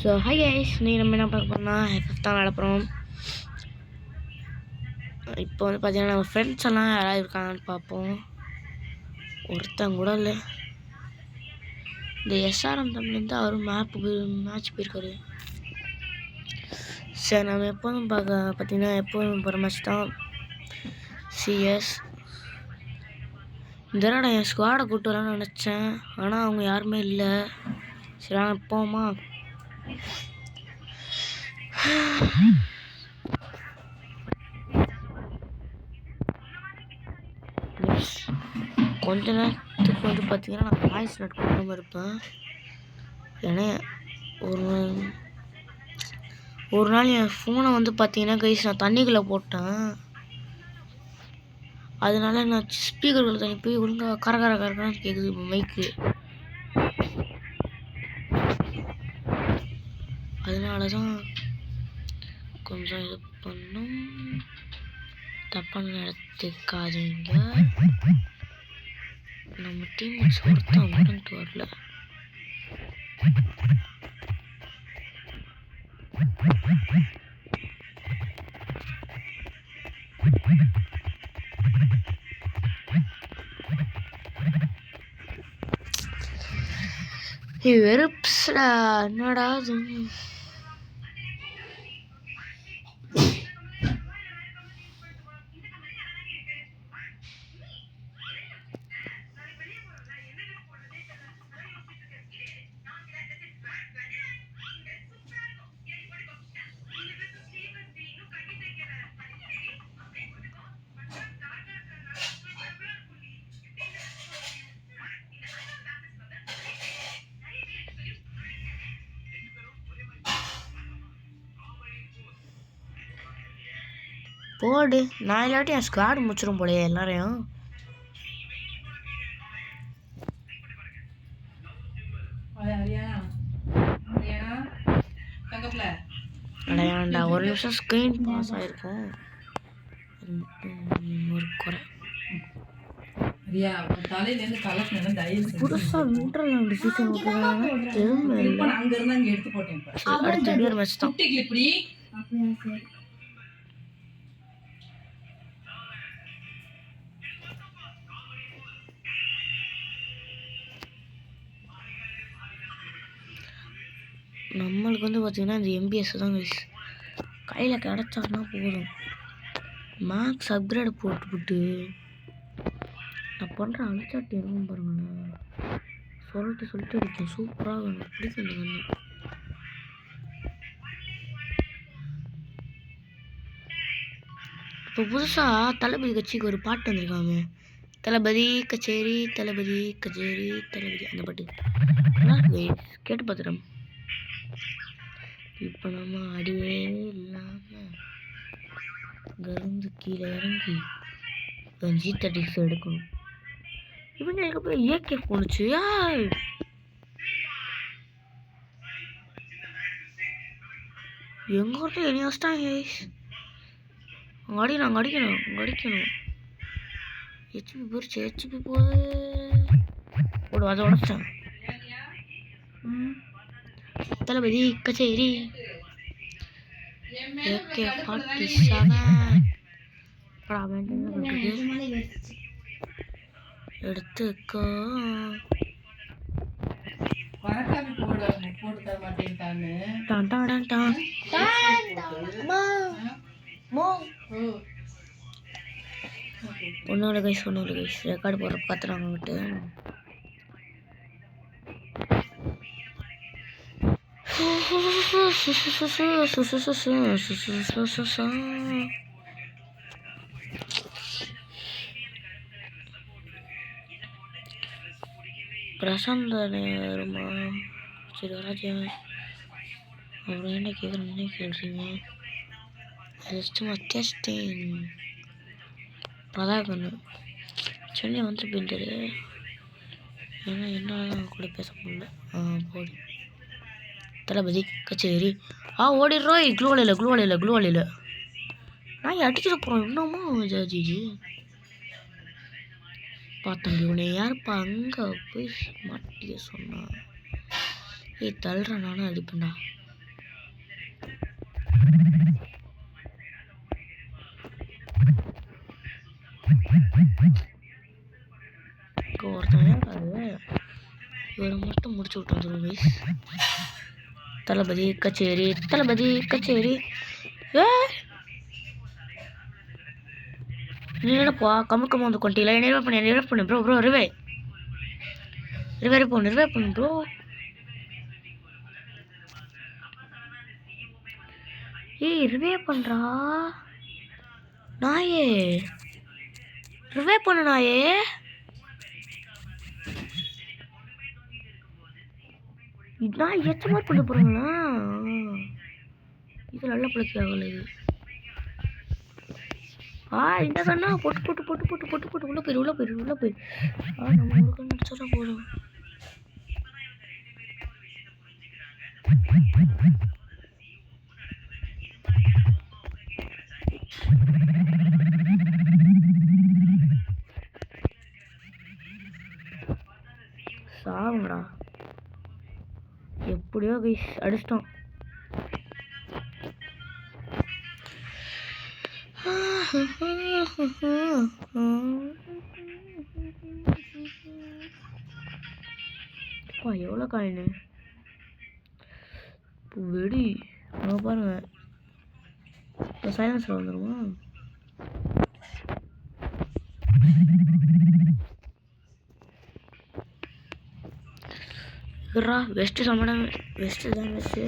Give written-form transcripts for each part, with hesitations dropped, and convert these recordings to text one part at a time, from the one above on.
So hi guys, நீங்கள் நம்ம என்ன பார்க்க போனால் எஃப்எஃப் தான் நடப்புகிறோம். இப்போ வந்து பார்த்தீங்கன்னா நம்ம ஃப்ரெண்ட்ஸ் எல்லாம் யாராவது இருக்காங்கன்னு பார்ப்போம். ஒருத்தங்க கூட இல்லை. இந்த எஸ்ஆர்எம் தமிழ்லேருந்து அவரும் மேட்ச் போயிருக்காரு. சரி, நம்ம எப்போதும் பார்த்தீங்கன்னா எப்போதும் போகிற மேட்ச் தான் சிஎஸ். இந்த தடவை என் ஸ்குவாடை கூப்பிட்டு வரலான்னு நினச்சேன், ஆனால் அவங்க யாருமே இல்லை. சரி, நாங்கள் போமா. கொஞ்ச நேரத்துக்கு வந்து பார்த்தீங்கன்னா நான் வாய்ஸ் நோட் கொடுக்காம இருப்பேன். ஏன்னா ஒரு நாள் என் ஃபோனை வந்து பார்த்தீங்கன்னா கைஸ் நான் தண்ணிக்குள்ளே போட்டேன். அதனால நான் ஸ்பீக்கர்களை தண்ணி போய் ஒழுங்காக கரகரன்னு கேட்குது இப்போ மைக்கு. அதனால தான் கொஞ்சம் இது பண்ணும். தப்பான எடுத்துக்காதீங்க. நம்ம டீம்மேட்ஸ் ஒருத்தன் உடன்ட்டு வரல. வெறுப்ஸ்டா, என்னடா இது? போடு, நான் இல்லாட்டி என் ஸ்குவாட் முடிச்சிடும் போலையே எல்லாரையும். அடையாண்டா, ஒரு நிமிஷம் ஸ்க்ரீன் பாஸ் ஆகிருக்கும். ஒரு குறை புதுசாக நியூட்ரல் அண்ட் சீசன் எதுவுமே இல்லை. அடுத்த ஒரு மேட்ச் தான். நம்மளுக்கு வந்து பார்த்திங்கன்னா இந்த எம்பிஎஸ் தான் கையில் கிடச்சாருன்னா போதும். மேக்ஸ் அப்கிரேட் போட்டுவிட்டு நான் பண்ணுற அழைச்சாட்டு எதுவும் பாருங்கண்ணா. சொல்லிட்டு இருக்கேன், சூப்பராக எனக்கு பிடிக்கும் இந்த கண்ணு. இப்போ புதுசாக தளபதி கட்சிக்கு ஒரு பாட்டு வந்திருக்காங்க. தளபதி கச்சேரி தளபதி கச்சேரி தளபதி, அந்த பாட்டு கேட்டு பார்த்துட்டோம். இப்போ நம்ம அடியே இல்லாமல் இங்கேருந்து கீழே இறங்கி G36 எடுக்கணும். இவங்க எங்கே போய் ஏகே போணுச்சு? எங்க ஒருத்தர் என்னை வச்சிட்டாங்க. அங்கே அடிக்கணும். ஹெச்பி போயிடுச்சு, போடு, அதை உடச்சிட்டான். தளபதி கச்சேரி AK-47 எடுத்துக்கோ. ஒன்னோட கைஸ் ரெக்கார்டு போடுற பார்த்துறாங்க விட்டு. பிரசாந்த் வருமா? சரி, ராஜா அப்புறம் என்ன கேட்குறேன்னு கேள்றீங்க. ஜஸ்ட் மத்தியாஸ்டேன் பிரதாகன் சென்னை வந்துட்டு போயிட்டாரு. ஏன்னா என்னால் கூட பேச முடியல. போடு, தளபதி கச்சேரி. ஓடிடுறோம். க்ளூவாலியில் நான் அடிக்கிற போகிறோம். இன்னமும் ஜிஜி பார்த்தம்பி உன்னை யாருப்பா அங்கே போய் மாட்டிக்க சொன்னா? தள்ளுறேன், நானும் அடிப்பேன்டா. ஒருத்தன் அது இவரை மட்டும் முடிச்சு விட்டு வந்துடும் கைஸ். தளபதி கச்சேரி தளபதி கச்சேரி. நீ என்னப்பா கமுக்கமாக வந்து கொண்டில என்ன பண்ணு ப்ரோ ப்ரோ ரிவே பண்ணு ப்ரோ. ஏய் ரிவே பண்ணுறா நாயே, ரிவே பண்ணு நாயே. நான் எச்ச மாதிரி பண்ண போகிறாங்களா? இது நல்ல பிள்ளைக்காகல இது. இந்த கண்ணா பொட்டு பொட்டு பொட்டு பொட்டு பொட்டு பொட்டு உள்ள போயிரு. நம்ம உங்களுக்கு நினச்சா போதும். சாவுங்கடா. எப்படியோ கைஸ் அடிச்சிட்டோம். எவ்வளோ காயின்னு வெடி பாருங்க. இப்போ சைலன்ஸில் வந்துடுமா? வெஸ்ட்டு சமடம் வெஸ்ட்டு தான் வச்சு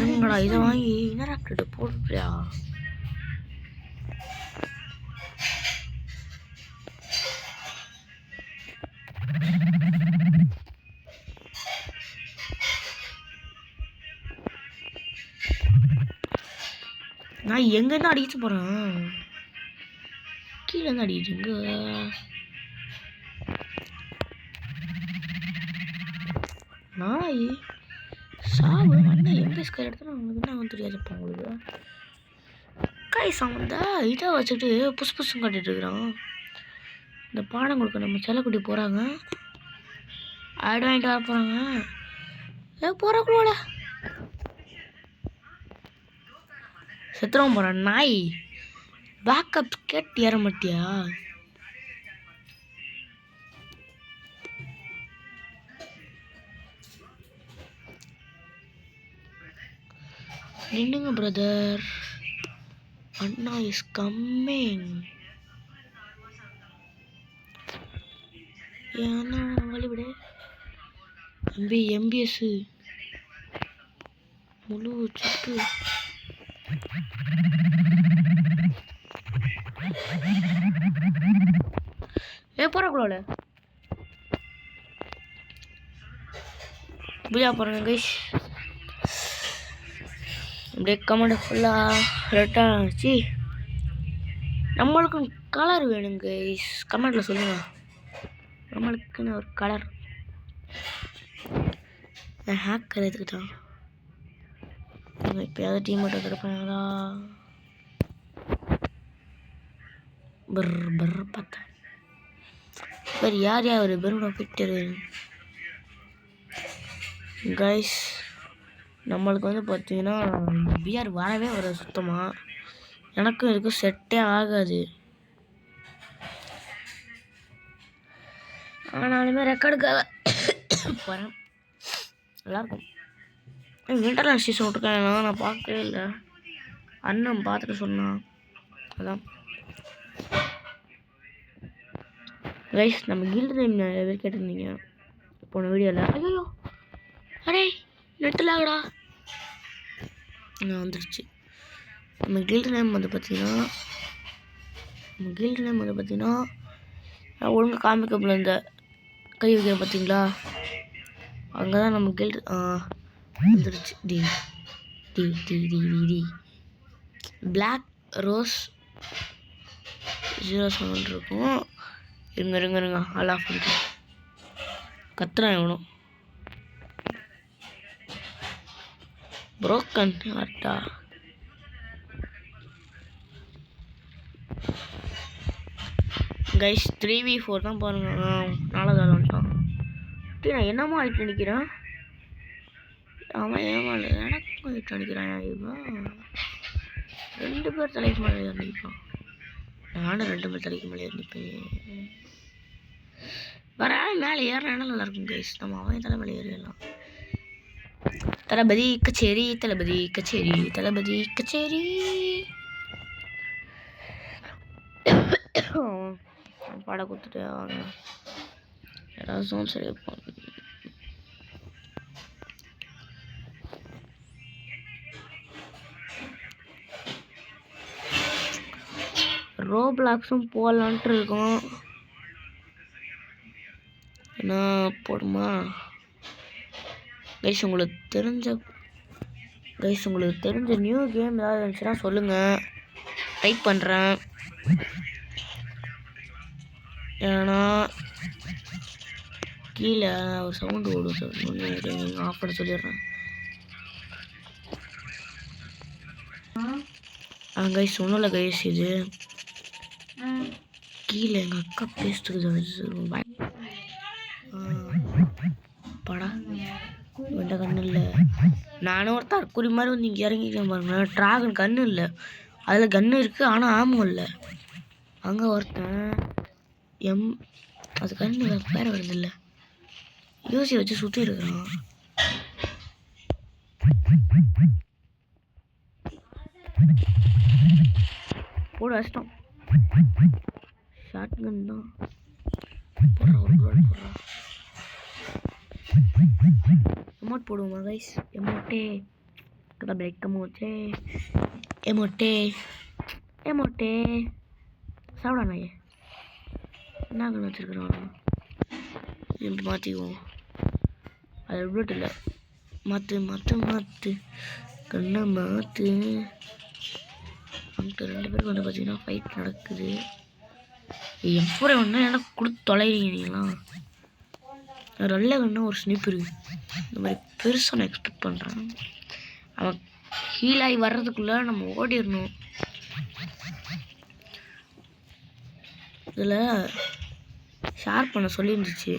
என்னடா இதை வாங்கி இன்டராக்டிவ் போட்டுட்டியா? நான் எங்கேருந்து அடிச்சு போகிறேன்? கீழே இருந்து அடிச்சுங்க. நாய் சாவு அண்ணன் எம்பேஸ் கை எடுத்து உங்களுக்கு என்ன தெரியாதுப்பா உங்களுக்கு. கை சாமந்தா இதை வச்சுட்டு புதுசும் காட்டிட்டு இருக்கிறான். இந்த பாடம் கொடுக்க நம்ம செல்லக்குட்டி போகிறாங்க. ஆடு வாங்கிட்டு வர போகிறாங்க. போகிறக்குள்ள செத்துறவும் போகிறான் நாய். பேக்கப் கேட்டு ஏற மாட்டியா? நின்னுங்க பிரதர், அண்ணா இஸ் கம்மிங். ஏன்னா வழிவிட எம்பிஎஸ் முழு சுட்டு போறக்குள்ள புரியா போறேன் கைஸ். அப்படியே கமெண்ட் ஃபுல்லாக ரெட்டாக ஆச்சு. நம்மளுக்கும் கலர் வேணுங்க கைஸ், கமெண்டில் சொல்லுங்கள். நம்மளுக்குன்னு ஒரு கலர் ஹேக்கர் எதுக்கிட்டான். இப்போயாவது டீம் மட்டும் கிடைப்பாங்களா? பார்த்தேன் சரி. யார் ஒரு பெருமை பிக்டரு கைஸ். நம்மளுக்கு வந்து பார்த்தீங்கன்னா பிஆர் வரவே வர சுத்தமாக. எனக்கும் இதுக்கும் செட்டே ஆகாது. ஆனாலுமே ரெக்கார்டுக்காக போகிறேன். நல்லாயிருக்கும். விண்டர்லேண்ட் சீசன் விட்டுருக்கேன். நான் பார்க்கவே இல்லை. அண்ணன் பார்த்துட்டு சொன்னான். அதான் கைஸ், நம்ம கில்டு நேம் நிறைய பேர் கேட்டிருந்தீங்க போன வீடியோவில். ஐயோ அடே நெட்டில் ஆகடா வந்துடுச்சு. நம்ம கில்டு நேம் வந்து பார்த்தீங்கன்னா ஒழுங்காக காமிக்கப்பில் இந்த கை வைக்கிற பார்த்தீங்களா, அங்கே தான் நம்ம கில்டு வந்துடுச்சு. டி டி டி டி டி டி பிளாக் ரோஸ் 07 இருக்கும். இருங்க ஆல் ஆஃப் பண்ணிட்டு கத்துறான் எவனும். Broken atta guys. 3v4 தான் பாருங்க. 4வது ஆள் வந்துட்டான். நான் என்னமோ ஆகிட்டு நிற்கிறேன். அவன் ஏமாள் எனக்கும் ஆகிட்டு நினைக்கிறான். இவன் 2 பேர் தலைக்கு மேலே ஏறி நிற்பான். நானும் 2 பேர் தலைக்கு மேலே ஏறி நிற்பேன். வர மேலே ஏறினா நல்லா இருக்கும் கைஸ். நம்ம அவன் தலை மேலே ஏறிடலாம். தளபதி கச்சேரி, தளபதி கச்சேரி, தளபதி கச்சேரி. பாட கொடுத்துட்டு அவங்க ஏதாவது சரி இருப்பாங்க. ரோப்ளாக்ஸும் போடலான்ட்டு இருக்கோம். என்ன போடுமா கைஸ்? உங்களுக்கு தெரிஞ்ச நியூ கேம் ஏதாவது இருந்துச்சுன்னா சொல்லுங்கள், ட்ரை பண்ணுறேன். ஏன்னா கீழே ஒரு சவுண்டு ஓடும் சார், ஆஃப் பண்ண சொல்லிடுறேன். கைஸ் ஒன்றும் இல்லை கைஸ், இது கீழே எங்கள் அக்கா பேசிட்டு படா வெண்ட கண்ணு இல்லை. நானும் ஒரு தற்கொலை மாதிரி வந்து இங்கே இறங்கிக்கிறேன் பாருங்க. ட்ராகன் கண்ணு இல்லை, அதில் கன்று இருக்குது ஆனால் ஆமும் இல்லை. அங்கே ஒருத்தன் அது கண்ணு பேர வருதில்லை, யூசி வச்சு சுற்றி இருக்கிறான். போட கஷ்டம். ஷார்ட் கன் தான் போடுறா. எமோட் போடுவோமா கைஸ்? எமோட்டே கதை பிரேக் எமோட்டே சாப்பிடா நாயே. என்ன கண்ணு வச்சுருக்குறான்? இப்படி மாற்றிக்குவோம். அது எவ்வளோ இல்லை, மாற்று கண்ணை மாற்று. அங்கிட்ட 2 பேருக்கு வந்து பார்த்தீங்கன்னா ஃபைட் நடக்குது. எப்போ ஒன்று எனக்கு கொடுத்து தொலைறீங்க நீங்களாம். நல்ல கண்ணா ஒரு ஸ்னிப் இருக்குது, இந்த மாதிரி பெருசாக நான் எக்ஸ்பெக்ட் பண்ணுறேன். அவன் ஹீலாகி வர்றதுக்குள்ளே நம்ம ஓடிடணும். இதில் ஷேர் பண்ண சொல்லியிருந்துச்சு.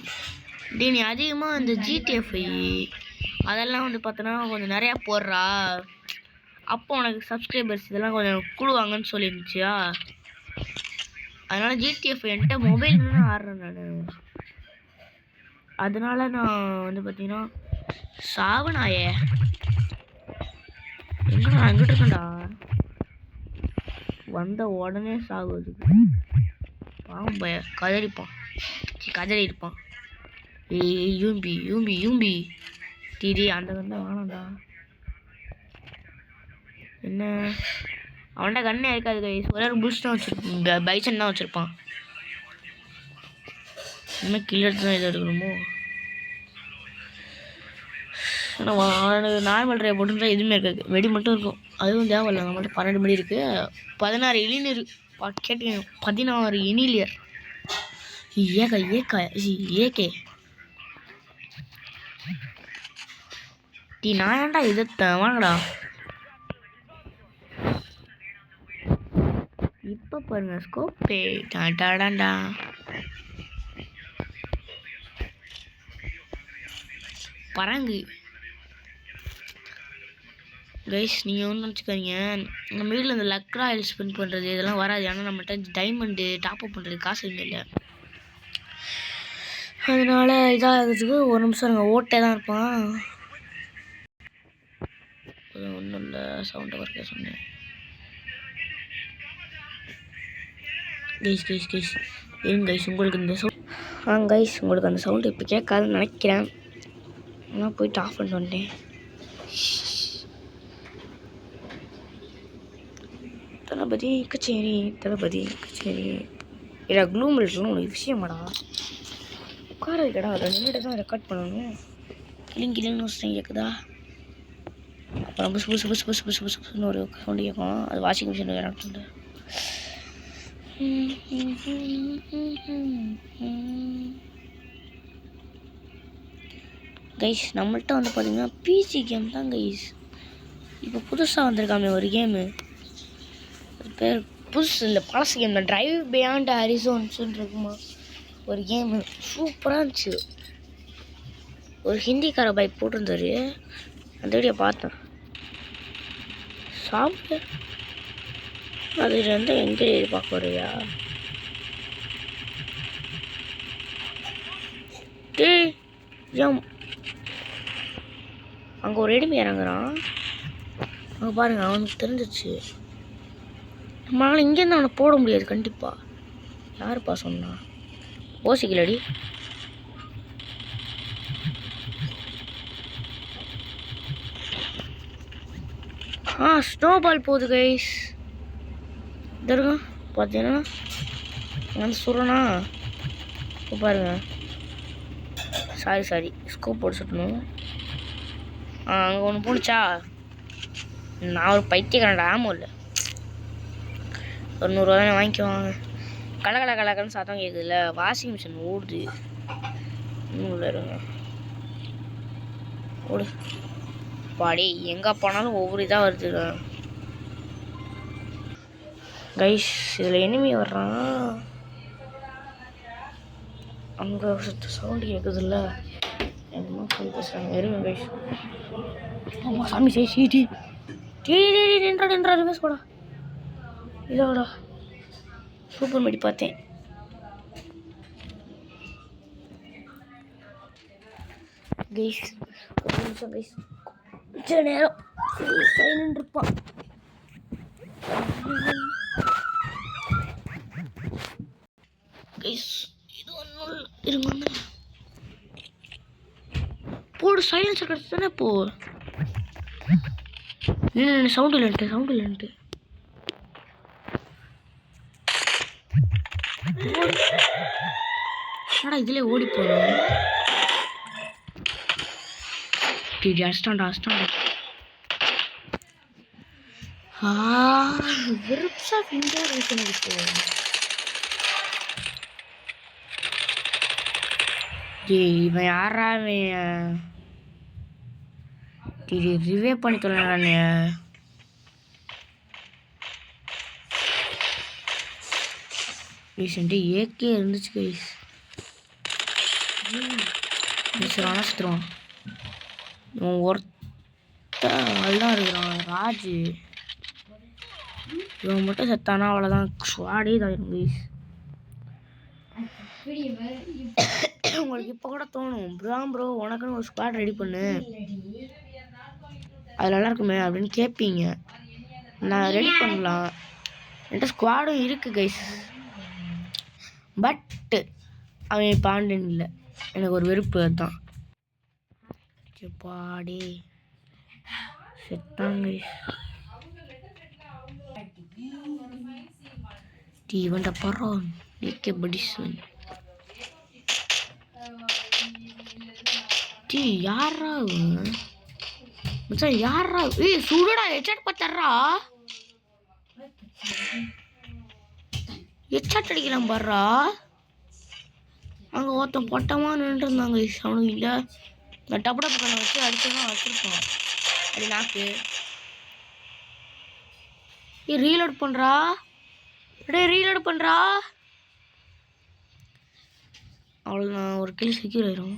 நீ அதிகமாக அந்த ஜிடிஎஃப்ஐ அதெல்லாம் வந்து பார்த்தோன்னா கொஞ்சம் நிறையா போடுறா, அப்போ உனக்கு சப்ஸ்கிரைபர்ஸ் இதெல்லாம் கொஞ்சம் கொடுவாங்கன்னு சொல்லியிருந்துச்சியா. அதனால் ஜிடிஎஃப்ஐ என்கிட்ட மொபைல் தான் ஆடுறேன் நான். அதனால நான் வந்து பார்த்தீங்கன்னா சாவனாயே எங்கடா அங்கிட்டு இருக்கேன்டா. வந்த உடனே சாகுது. பாவம் பய கதறி இருப்பான். யூம்பி டிடி அந்த கண்ணை வேணாம்டா. என்ன அவன்கிட்ட கண்ணே இருக்காது கைஸ், ஒரே ஒரு பூஸ்ட் தான் வச்சுருப்பான், பைசன் தான் வச்சுருப்பான். இன்னும் கீழே எடுத்து தான் இதை எடுக்கணுமோ? ஆனால் அவனுக்கு நார்மல் ட்ரை போட்டுருந்தா எதுவுமே இருக்காது, வெடி மட்டும் இருக்கும். அதுவும் தேவையில்லை, நம்மள்ட்ட 12 மணி இருக்குது. 16 இனியர் கேட்டு 16 இனிலியர் ஏகே நான் ஏன்டா இதை வாங்கடா. இப்போ பாருங்க ஸ்கோப்பே டாடாடாண்டா. பரங்கு கைஸ், நீங்கள் ஒன்று நினச்சிக்காதீங்க, நம்ம வீட்டில் இந்த லக் ராயல் ஸ்பெண்ட் பண்ணுறது இதெல்லாம் வராது. ஆனால் நம்மகிட்ட டைமண்டு டாப்அப் பண்ணுறது காசு எதுவுமே இல்லை. அதனால இதாகிறதுக்கு ஒரு நிமிஷம் நாங்கள் ஓட்டே தான் இருப்பான். ஒன்றும் இல்லை, சவுண்டை வரைக்க சொன்னேன். கைஸ் ஏன் கைஸ் உங்களுக்கு இந்த சவுண்ட் கைஸ் உங்களுக்கு அந்த சவுண்டு இப்போ கேட்காதுன்னு நினைக்கிறேன். ஆனால் போயிட்டு ஆஃப் பண்ணிட்டு வந்துட்டேன். தளபதி கச்சேரி இல்லை க்ளூம் இருக்குன்னு உனக்கு விஷயமாடா. உட்கார வைக்கடா, அதை நின்றுட்டு தான் ரெக்கார்ட் பண்ணணும். கிளின்னு கேட்குதா? அப்புறம் புஸ் ஒரு சவுண்டு கேட்கும். அது வாஷிங் மிஷின் ரெக்கார்ட் பண்ணுறேன். கைஸ் நம்மள்ட்ட வந்து பார்த்தீங்கன்னா பிசி கேம் தான் கைஸ். இப்போ புதுசாக வந்திருக்காமே ஒரு கேமு, பேர் புதுசு இல்லை பழசு கேம் தான், டிரைவ் பியாண்ட் ஹரிசோன்ஸ்ன்னு இருக்குமா ஒரு கேமு. சூப்பராக இருந்துச்சு. ஒரு ஹிந்திக்கார பைக் போட்டிருந்தாரு, அந்த வீடியோ பார்த்தேன். சாப்பிட்டு அது வந்து எங்கே பார்க்க வரையா? ஏன் அங்கே ஒரு எடிமை இறங்குறான். அங்கே பாருங்க, அவனுக்கு தெரிஞ்சிச்சு. நம்மளால இங்கேருந்து அவனை போட முடியாது கண்டிப்பாக. யாருப்பா சொன்னா? யோசிக்கலடி. ஸ்னோபால் போகுது கைஸ். இதருங்க பார்த்தீங்கன்னா வந்து சொல்கிறேன்னா இப்போ பாருங்க. சாரி ஸ்கோப் போட்டு சுட்டணும். அங்கே ஒன்று போணுச்சா? நான் ஒரு பைத்தியக்காரன்டா. ஆமாம் இல்லை, ஒரு 100 ரூபா தானே வாங்கிக்குவாங்க. கலக்கலன்னு சத்தம் கேட்குதுல்ல, வாஷிங் மிஷின் ஓடுது. இன்னும் இருங்க, ஓடு பாடி. எங்கே போனாலும் ஒவ்வொரு இதாக வருது கைஸ். இதில் எனிமி வர்றான். அங்கே சவுண்டு கேட்குதுல்ல, என்னமோ சொல்லி பேசுகிறாங்க. இருங்க கைஸ். ஆமாம் சாமி சீட்டி நின்றா பேசக்கூடா. இதோடா சூப்பர் மெடி பார்த்தேன். கைஸ் ஒரு நிமிஷம் கைஸ், கொஞ்ச நேரம் சைலண்ட் இருப்பான். கைஸ் இது ஒன்றும் இருங்க, போடு சைலன்ஸர் கிடச்சி தானே போ. சவுண்ட் இல்லைன்ட்டு என்னடா இதுல ஓடி போறோம். அஸ்டாண்டா விருப்ஸா ஃபிங்கர் எனக்கு போகும். இவன் யாரா? ரிவே பண்ணி தொலைறானே. ரீசெண்டாக ஏகே இருந்துச்சு கைஸ். சுற்றுவான். இவன் ஒருத்த அதுதான் இருக்கிறான் ராஜு. இவன் மட்டும் செத்தானா அவ்வளோதான், ஸ்வாடே தான் கைஸ். உங்களுக்கு இப்போ கூட தோணும், ப்ரோ உனக்குன்னு ஒரு ஸ்குவாட் ரெடி பண்ணு, அது நல்லா இருக்குமே அப்படின்னு கேட்பீங்க. நான் ரெடி பண்ணலாம், என்கிட்ட ஸ்குவாடும் இருக்குது கைஸ். பட்டு அவன் பாண்டியன் இல்லை, எனக்கு ஒரு வெறுப்பு அதுதான். பாடி செத்தாங்க இவன்ட பரம் ஏகே படிசன். யாரா மச்சான்? யாரா? சுடுடா, ஹெட்ஷாட் பார்த்தர்றா. ஹெட்ஷாட் அடிக்கலாம் பாடுறா. அங்கே ஒருத்தன் பொட்டமாக நின்றுருந்தாங்க. அவனுக்கு இல்லை, நான் டப்பு கண்ணை வச்சு அடிச்சுதான் வச்சுருப்போம். அது நாக்கு ரீலோட் பண்ணுறா. ரீலோட் பண்ணுறா. அவ்வளோதான், ஒரு கில் செக்யூர் ஆயிரும்.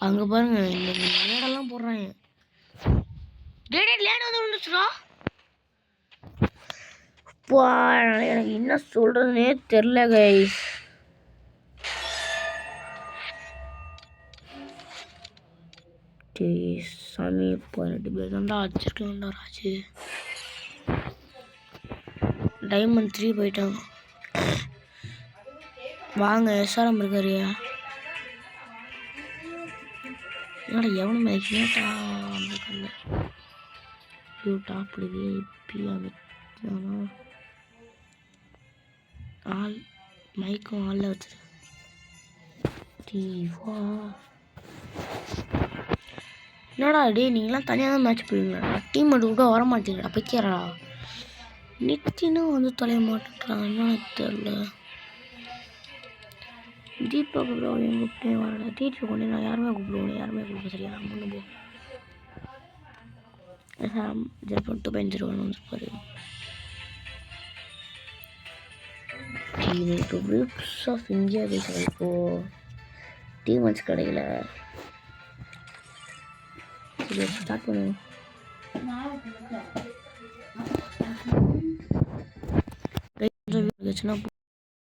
அங்கே பாருங்க, இந்த லேடெல்லாம் போடுறாங்க. லேட் வந்து விழுந்துச்சுடா. எனக்கு என்ன சொல்றதுன்னே தெரில கைஸ். சாமி 18 பேர் தான்டா வச்சிருக்கலாம்டா ராஜு. டைமண்ட் 3 போயிட்டாங்க. வாங்க எஸ்ஆர்எம் இருக்காரியா? என்னடா எவனும் மேக்ஸிமேட்டா அந்த கல்ல டாப்டுது. இப்போ ஆள் மைக்கும் ஆளில் வச்சிரு. என்னடா டே, நீங்களாம் தனியாக தான் மேட்ச் போடுவீங்களா? டீம் மட்டும் கூட வர மாட்டீங்களா? பைக்கிறா நித்தினும் வந்து தொலைய மாட்டேங்கிறான். என்னன்னு தெரில. தீபா கூப்பிடுவோம், என் கூப்பிட்டேன் வரல. டீச்சர் கொண்டு நான் யாருமே கூப்பிடுவோம் சரியா? முன்னு போ ஜெர்பன் 2.01 வந்துருப்பாரு. இப்போ டீமன்ஸ் கிடைக்கல. சரி ஸ்டார்ட் பண்ணுவோம்.